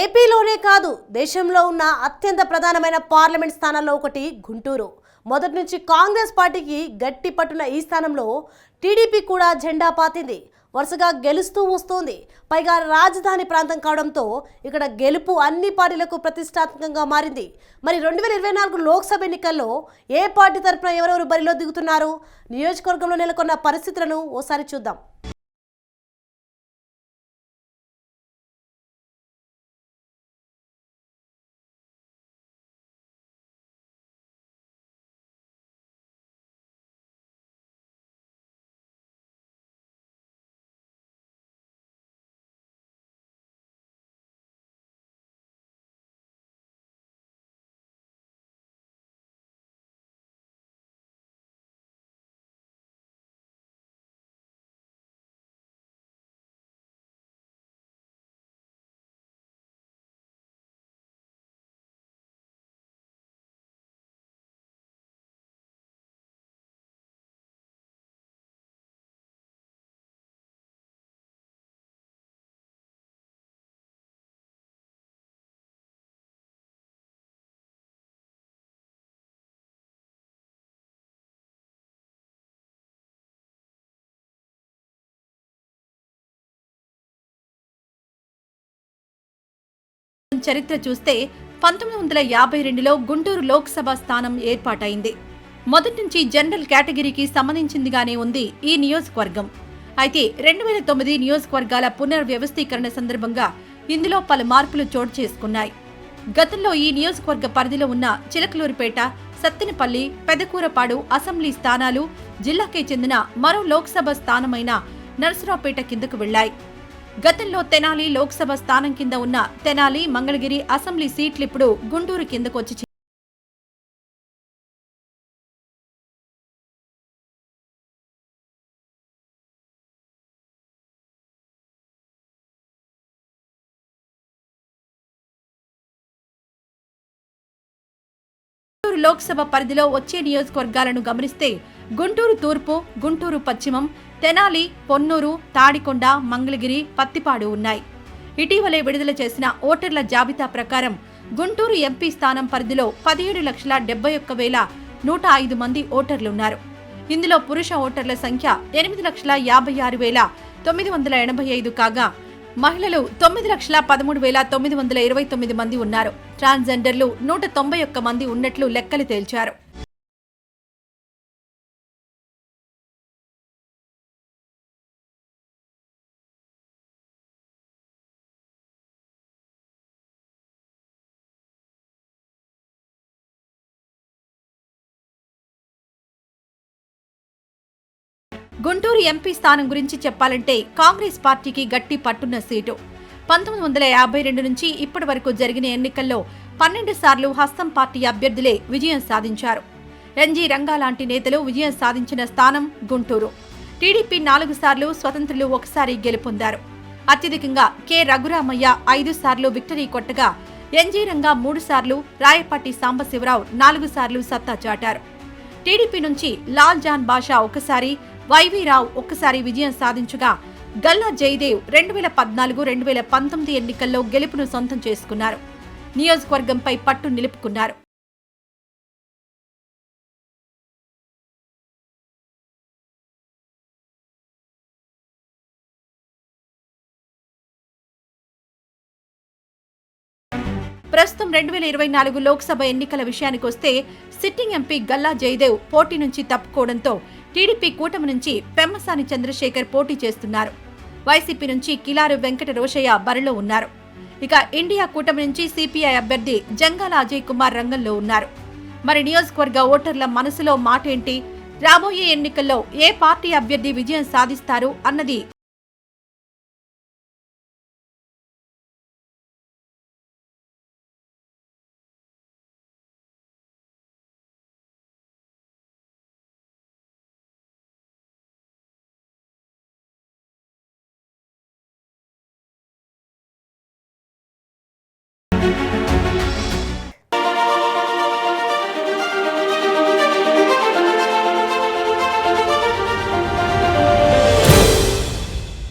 ఏపీలోనే కాదు దేశంలో ఉన్న అత్యంత ప్రధానమైన పార్లమెంట్ స్థానాల్లో ఒకటి గుంటూరు. మొదటి నుంచి కాంగ్రెస్ పార్టీకి గట్టి పట్టున ఈ స్థానంలో టీడీపీ కూడా జెండా పాతింది. వరుసగా గెలుస్తూ వస్తోంది. పైగా రాజధాని ప్రాంతం కావడంతో ఇక్కడ గెలుపు అన్ని పార్టీలకు ప్రతిష్టాత్మకంగా మారింది. మరి 2024 లోక్సభ ఎన్నికల్లో ఏ పార్టీ తరఫున ఎవరెవరు బరిలో దిగుతున్నారు? నియోజకవర్గంలో నెలకొన్న పరిస్థితులను ఓసారి చూద్దాం. చరిత్ర చూస్తే 1952లో గుంటూరు లోక్సభ స్థానం ఏర్పాటైంది. మొదటి నుంచి జనరల్ కేటగిరీకి సంబంధించిందిగానే ఉంది ఈ నియోజకవర్గం. అయితే 2009 నియోజకవర్గాల పునర్వ్యవస్థీకరణ సందర్భంగా ఇందులో పలు మార్పులు చోటు చేసుకున్నాయి. గతంలో ఈ నియోజకవర్గ పరిధిలో ఉన్న చిలకలూరిపేట, సత్తెనపల్లి, పెదకూరపాడు అసెంబ్లీ స్థానాలు జిల్లాకే చెందిన మరో లోక్సభ స్థానమైన నరసరావుపేట కిందకు వెళ్లాయి. గతంలో తెనాలి లోక్సభ స్థానం కింద ఉన్న తెనాలి, మంగళగిరి అసెంబ్లీ సీట్లిప్పుడు గుంటూరు కిందకు వచ్చి గుంటూరు లోక్సభ పరిధిలో వచ్చే నియోజకవర్గాలను గమనిస్తే గుంటూరు తూర్పు, గుంటూరు పశ్చిమం, తెనాలి, పొన్నూరు, తాడికొండ, మంగళగిరి, పత్తిపాడు ఉన్నాయి. ఇటీవలే విడుదల చేసిన ఓటర్ల జాబితా ప్రకారం గుంటూరు ఎంపీ స్థానం పరిధిలో 17,71,105 మంది ఓటర్లున్నారు. ఇందులో పురుష ఓటర్ల సంఖ్య 8,56,985 కాగా మహిళలు 9,13,929 మంది ఉన్నారు. ట్రాన్స్జెండర్లు 191 మంది ఉన్నట్లు లెక్కలు తేల్చారు. గుంటూరు ఎంపీ స్థానం గురించి చెప్పాలంటే కాంగ్రెస్ పార్టీకి గట్టి పట్టున్న సీటు. 1952 నుంచి ఇప్పటి వరకు జరిగిన ఎన్నికల్లో 12 సార్లు హస్తం పార్టీ అభ్యర్థులే విజయం సాధించారు. ఎన్జీ రంగా లాంటి నేతలు విజయం సాధించిన స్థానం గుంటూరు. టీడీపీ 4 సార్లు, స్వతంత్రులు 1 సారి గెలుపొందారు. అత్యధికంగా కె రఘురామయ్య 5 సార్లు విక్టరీ కొట్టగా ఎన్జీ రంగా 3 సార్లు, రాయపాటి సాంబశివరావు 4 సార్లు సత్తా చాటారు. టీడీపీ నుంచి లాల్ జాన్ బాషా 1 సారి, వైవీ రావు 1 సారి విజయం సాధించగా గల్లా జయదేవ్ 2014-2019 ఎన్నికల్లో గెలుపును సొంతం చేసుకున్నారు. నియోజకవర్గంపై పట్టు నిలుపుకున్నారు. ప్రస్తుతం 2024 లోక్సభ ఎన్నికల విషయానికొస్తే సిట్టింగ్ ఎంపీ గల్లా జయదేవ్ పోటీ నుంచి తప్పుకోవడంతో టీడీపీ కూటమి నుంచి పెమ్మసాని చంద్రశేఖర్ పోటీ చేస్తున్నారు. వైసీపీ నుంచి కిలారు వెంకట రోషయ్య బరిలో ఉన్నారు. ఇక ఇండియా కూటమి నుంచి సిపిఐ అభ్యర్థి జంగాల అజయ్ కుమార్ రంగంలో ఉన్నారు. మరి నియోజకవర్గ ఓటర్ల మనసులో మాటేంటి? రాబోయే ఎన్నికల్లో ఏ పార్టీ అభ్యర్థి విజయం సాధిస్తారు అన్నది